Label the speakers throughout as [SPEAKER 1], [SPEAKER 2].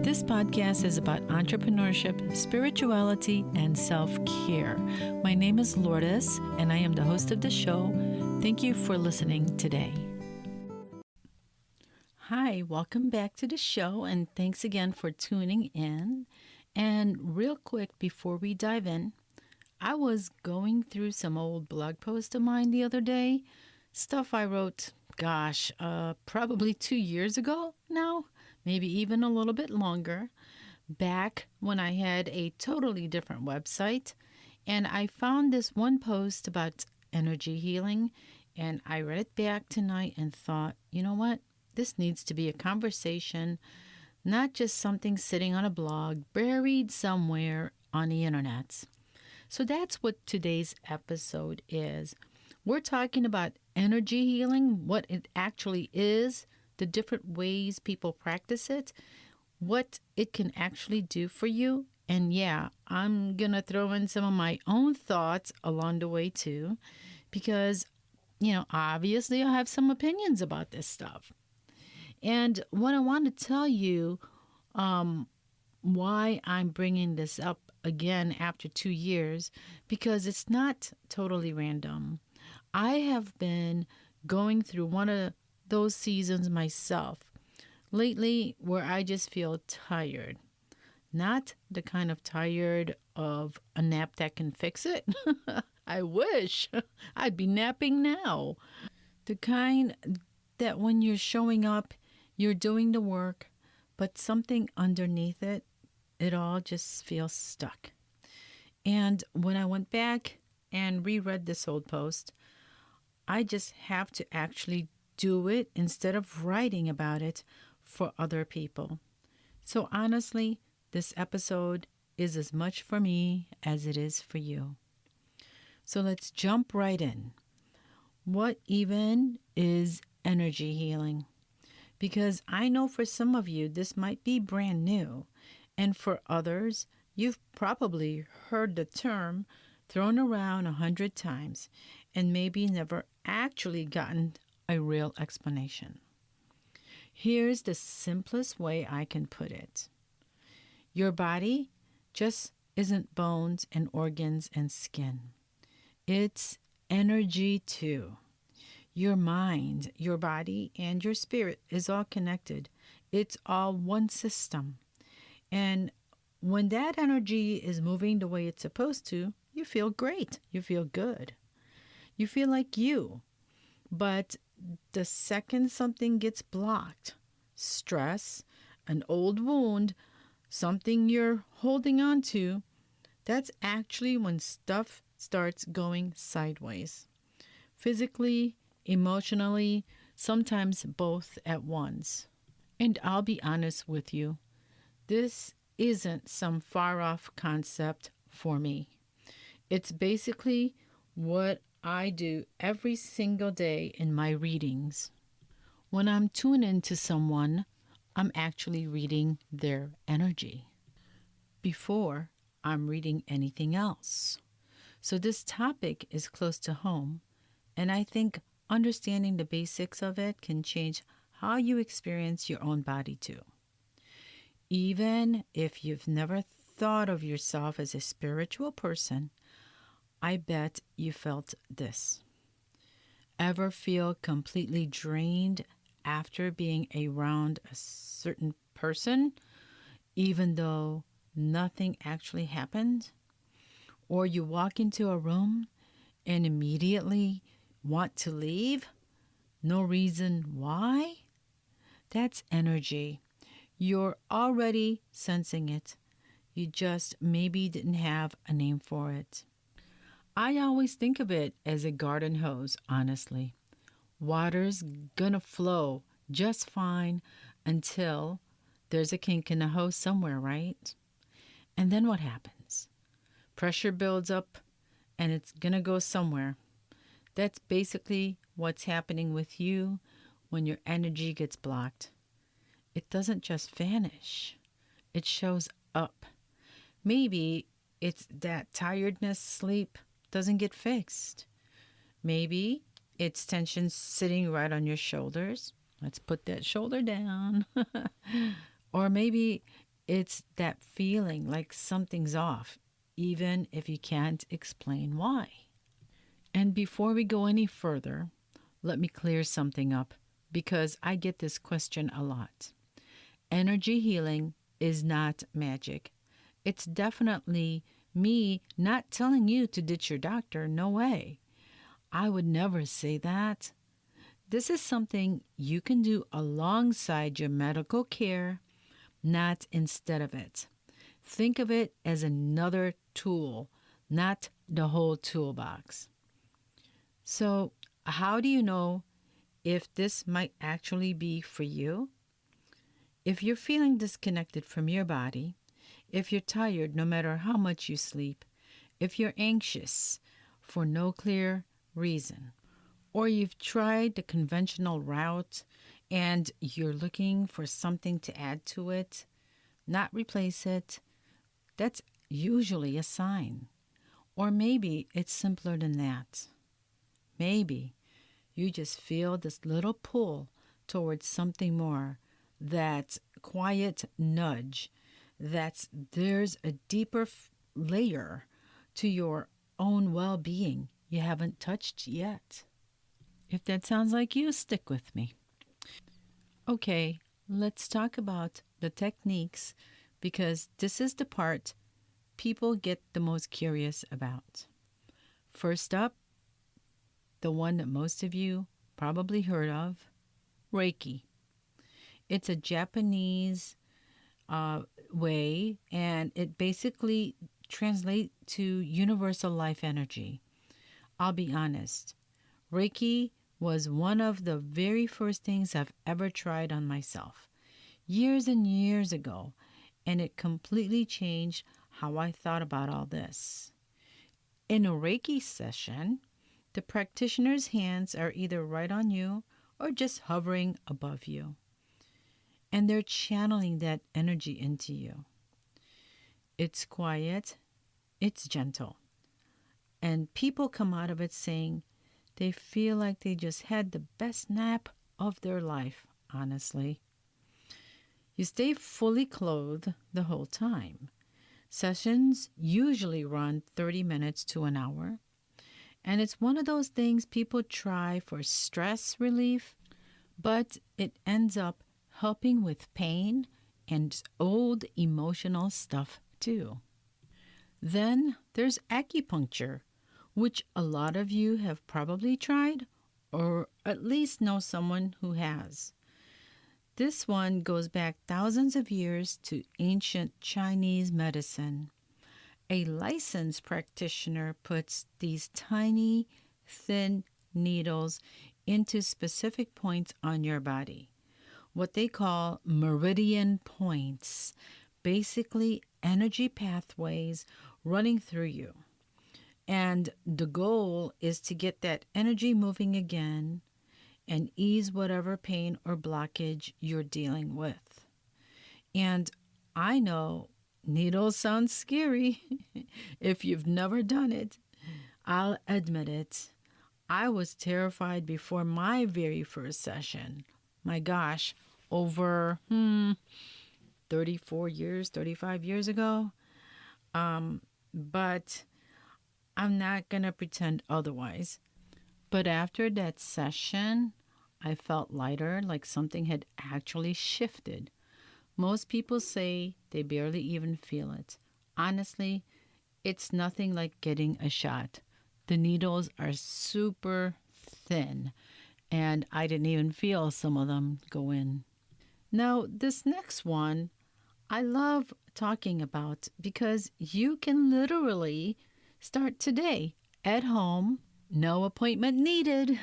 [SPEAKER 1] This podcast is about entrepreneurship, spirituality, and self-care. My name is Lourdes, and I am the host of the show. Thank you for listening today. Hi, welcome back to the show, and thanks again for tuning in. And real quick, before we dive in, I was going through some old blog posts of mine the other day. Stuff I wrote, probably 2 years ago now, maybe even a little bit longer, back when I had a totally different website. And I found this one post about energy healing, and I read it back tonight and thought, you know what? This needs to be a conversation, not just something sitting on a blog buried somewhere on the internet. So that's what today's episode is. We're talking about energy healing, what it actually is, the different ways people practice it, what it can actually do for you. And yeah, I'm going to throw in some of my own thoughts along the way too, because, obviously I have some opinions about this stuff. And what I want to tell you, why I'm bringing this up again after 2 years, because it's not totally random. I have been going through one of those seasons myself lately where I just feel tired. Not the kind of tired of a nap that can fix it. I wish I'd be napping now. The kind that when you're showing up, you're doing the work, but something underneath it, it all just feels stuck. And when I went back and reread this old post, I just have to actually do it instead of writing about it for other people. So honestly, this episode is as much for me as it is for you. So let's jump right in. What even is energy healing? Because I know for some of you, this might be brand new. And for others, you've probably heard the term thrown around 100 times and maybe never actually gotten a real explanation. Here's the simplest way I can put it. Your body just isn't bones and organs and skin. It's energy too. Your mind, your body, and your spirit is all connected. It's all one system. And when that energy is moving the way it's supposed to, you feel great. You feel good. You feel like you. But the second something gets blocked, stress, an old wound, something you're holding on to, that's actually when stuff starts going sideways. Physically, emotionally, sometimes both at once. And I'll be honest with you, this isn't some far-off concept for me. It's basically what I do every single day in my readings. When I'm tuned into someone, I'm actually reading their energy before I'm reading anything else. So this topic is close to home, and I think understanding the basics of it can change how you experience your own body too. Even if you've never thought of yourself as a spiritual person, I bet you felt this. Ever feel completely drained after being around a certain person, even though nothing actually happened? Or you walk into a room and immediately want to leave? No reason why? That's energy. You're already sensing it. You just maybe didn't have a name for it. I always think of it as a garden hose, honestly. Water's gonna flow just fine until there's a kink in the hose somewhere, right? And then what happens? Pressure builds up and it's gonna go somewhere. That's basically what's happening with you when your energy gets blocked. It doesn't just vanish. It shows up. Maybe it's that tiredness, sleep doesn't get fixed. Maybe it's tension sitting right on your shoulders. Let's put that shoulder down. Or maybe It's that feeling like something's off, even if you can't explain why. And before we go any further, let me clear something up because I get this question a lot. Energy healing is not magic. It's definitely me not telling you to ditch your doctor. No way. I would never say that. This is something you can do alongside your medical care, not instead of it. Think of it as another tool, not the whole toolbox. So, how do you know if this might actually be for you? If you're feeling disconnected from your body, if you're tired no matter how much you sleep, if you're anxious for no clear reason, or you've tried the conventional route and you're looking for something to add to it, not replace it, that's usually a sign. Or maybe it's simpler than that. Maybe you just feel this little pull towards something more, that quiet nudge, that there's a deeper layer to your own well being you haven't touched yet. If that sounds like you, stick with me. Okay, let's talk about the techniques because this is the part people get the most curious about. First up, the one that most of you probably heard of, Reiki. It's a Japanese way, and it basically translates to universal life energy. I'll be honest, Reiki was one of the very first things I've ever tried on myself years and years ago, and it completely changed how I thought about all this. In a Reiki session, the practitioner's hands are either right on you or just hovering above you, and they're channeling that energy into you. It's quiet, it's gentle, and people come out of it saying they feel like they just had the best nap of their life, honestly. You stay fully clothed the whole time. Sessions usually run 30 minutes to an hour, and it's one of those things people try for stress relief, but it ends up helping with pain and old emotional stuff too. Then there's acupuncture, which a lot of you have probably tried or at least know someone who has. This one goes back thousands of years to ancient Chinese medicine. A licensed practitioner puts these tiny, thin needles into specific points on your body, what they call meridian points, basically energy pathways running through you. And the goal is to get that energy moving again and ease whatever pain or blockage you're dealing with. And I know needles sound scary. If you've never done it, I'll admit it. I was terrified before my very first session. My gosh, over 34 years, 35 years ago. But I'm not going to pretend otherwise. But after that session, I felt lighter, like something had actually shifted. Most people say they barely even feel it. Honestly, it's nothing like getting a shot. The needles are super thin, and I didn't even feel some of them go in. Now, this next one I love talking about because you can literally start today at home. No appointment needed.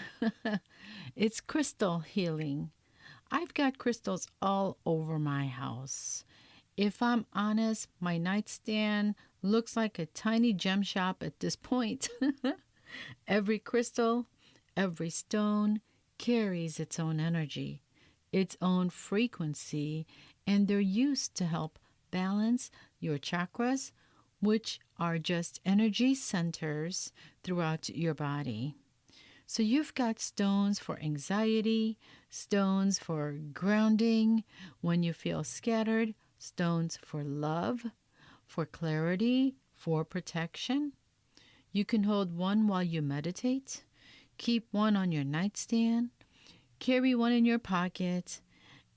[SPEAKER 1] It's crystal healing. I've got crystals all over my house. If I'm honest, my nightstand looks like a tiny gem shop at this point. Every crystal, every stone carries its own energy, its own frequency, and they're used to help balance your chakras, which are just energy centers throughout your body. So you've got stones for anxiety, stones for grounding when you feel scattered, stones for love, for clarity, for protection. You can hold one while you meditate, keep one on your nightstand, carry one in your pocket.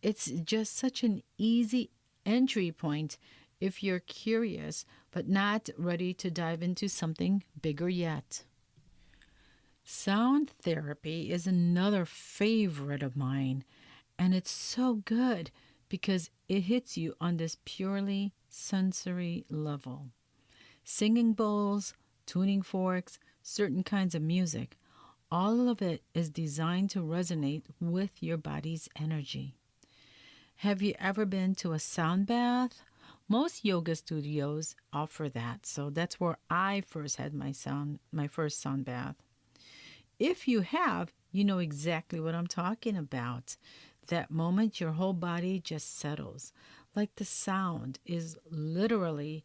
[SPEAKER 1] It's just such an easy entry point if you're curious but not ready to dive into something bigger yet. Sound therapy is another favorite of mine, and it's so good because it hits you on this purely sensory level. Singing bowls, tuning forks, certain kinds of music, all of it is designed to resonate with your body's energy. Have you ever been to a sound bath? Most yoga studios offer that, so that's where I first had my first sound bath. If you have, you know exactly what I'm talking about. That moment your whole body just settles, like the sound is literally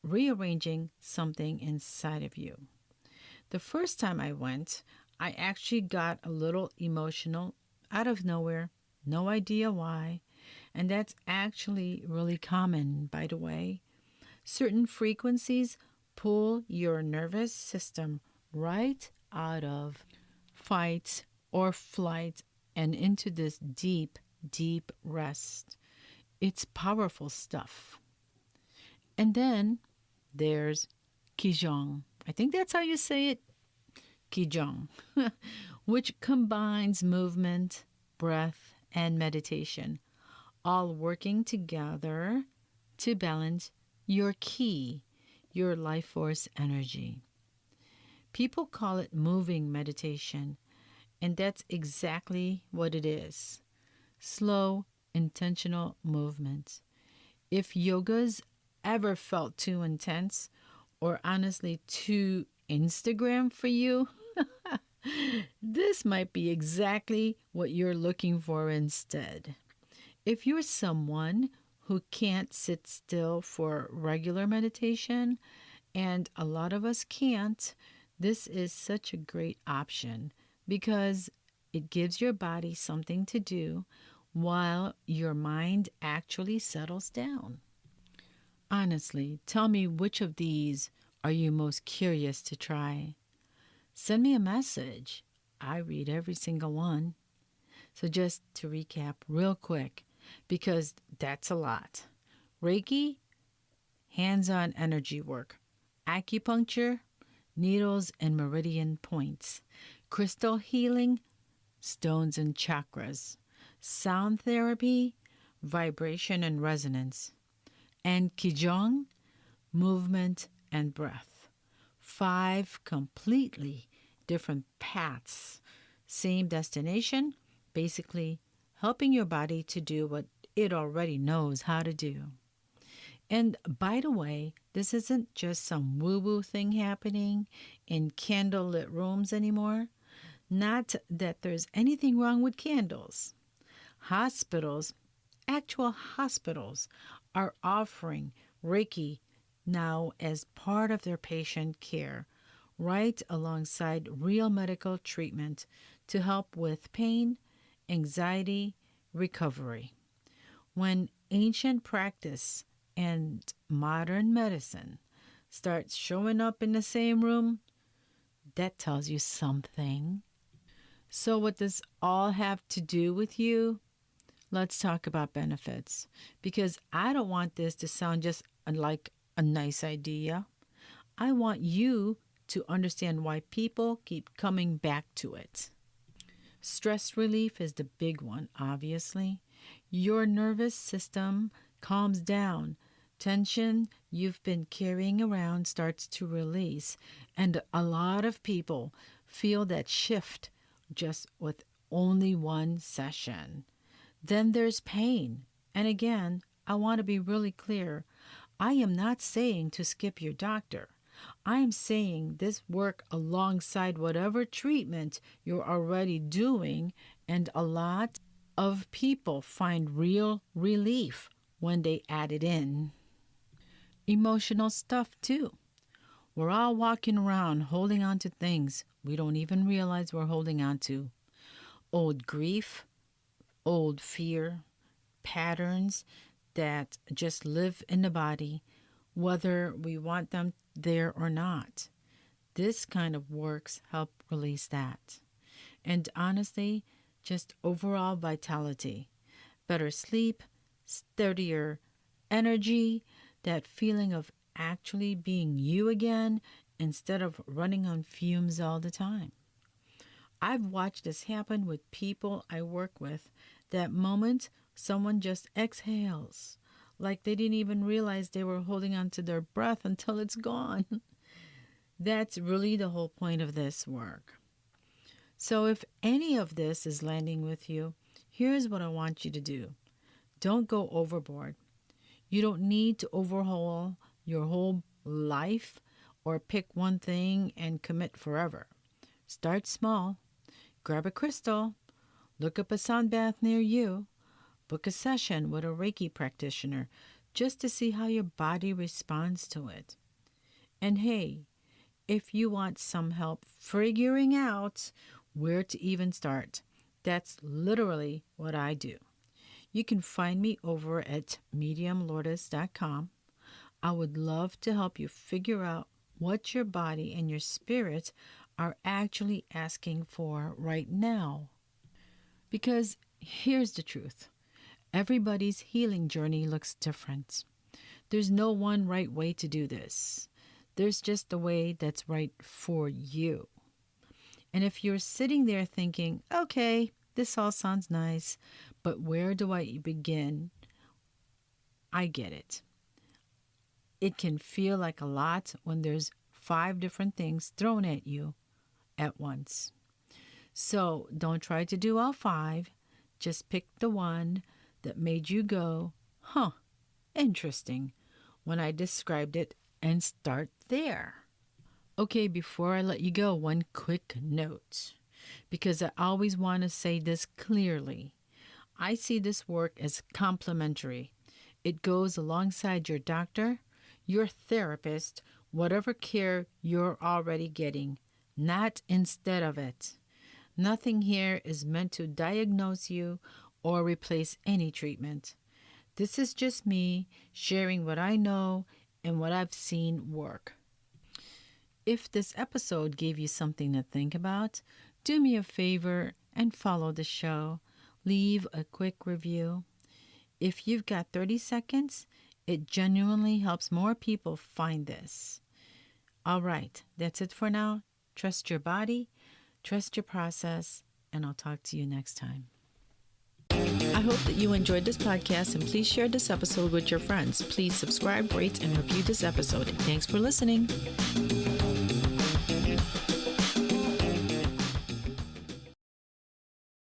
[SPEAKER 1] rearranging something inside of you. The first time I went, I actually got a little emotional out of nowhere, no idea why. And that's actually really common, by the way. Certain frequencies pull your nervous system right out of fight or flight and into this deep, deep rest. It's powerful stuff. And then there's Qi Gong. I think that's how you say it. Qi Gong, which combines movement, breath, and meditation, all working together to balance your ki, your life force energy. People call it moving meditation, and that's exactly what it is. Slow, intentional movement. If yoga's ever felt too intense or honestly too Instagram for you, this might be exactly what you're looking for instead. If you're someone who can't sit still for regular meditation, and a lot of us can't, this is such a great option because it gives your body something to do while your mind actually settles down. Honestly, tell me which of these are you most curious to try? Send me a message. I read every single one. So, just to recap real quick, because that's a lot: Reiki, hands on energy work; acupuncture, needles and meridian points; crystal healing, stones and chakras; sound therapy, vibration and resonance; and Qigong, movement and breath. 5 completely different paths, same destination, basically helping your body to do what it already knows how to do. And by the way, this isn't just some woo woo thing happening in candlelit rooms anymore. Not that there's anything wrong with candles. Hospitals, actual hospitals, are offering Reiki now as part of their patient care, right alongside real medical treatment to help with pain, anxiety, recovery. When ancient practice and modern medicine start showing up in the same room, that tells you something. So, what does all have to do with you? Let's talk about benefits because I don't want this to sound just like a nice idea. I want you to understand why people keep coming back to it. Stress relief is the big one, obviously. Your nervous system calms down. Tension you've been carrying around starts to release, and a lot of people feel that shift just with only one session. Then there's pain. And again, I want to be really clear. I am not saying to skip your doctor. I am saying this work alongside whatever treatment you're already doing, and a lot of people find real relief when they add it in. Emotional stuff, too. We're all walking around holding on to things we don't even realize we're holding on to. Old grief, old fear, patterns that just live in the body, whether we want them there or not. This kind of works help release that. And honestly, just overall vitality, better sleep, steadier energy, that feeling of actually being you again instead of running on fumes all the time. I've watched this happen with people I work with. That moment someone just exhales, like they didn't even realize they were holding on to their breath until it's gone. That's really the whole point of this work. So if any of this is landing with you, here's what I want you to do. Don't go overboard. You don't need to overhaul your whole life or pick one thing and commit forever. Start small. Grab a crystal. Look up a sound bath near you. Book a session with a Reiki practitioner just to see how your body responds to it. And hey, if you want some help figuring out where to even start, that's literally what I do. You can find me over at mediumlourdes.com. I would love to help you figure out what your body and your spirit are actually asking for right now. Because here's the truth. Everybody's healing journey looks different. There's no one right way to do this. There's just the way that's right for you. And if you're sitting there thinking, okay, this all sounds nice, but where do I begin? I get it. It can feel like a lot when there's 5 different things thrown at you at once. So don't try to do all 5. Just pick the one that made you go, huh, interesting, when I described it, and start there. Okay, before I let you go, one quick note, because I always want to say this clearly. I see this work as complementary. It goes alongside your doctor, your therapist, whatever care you're already getting, not instead of it. Nothing here is meant to diagnose you or replace any treatment. This is just me sharing what I know and what I've seen work. If this episode gave you something to think about, do me a favor and follow the show. Leave a quick review. If you've got 30 seconds, it genuinely helps more people find this. All right, that's it for now. Trust your body, trust your process, and I'll talk to you next time. I hope that you enjoyed this podcast, and please share this episode with your friends. Please subscribe, rate, and review this episode. Thanks for listening.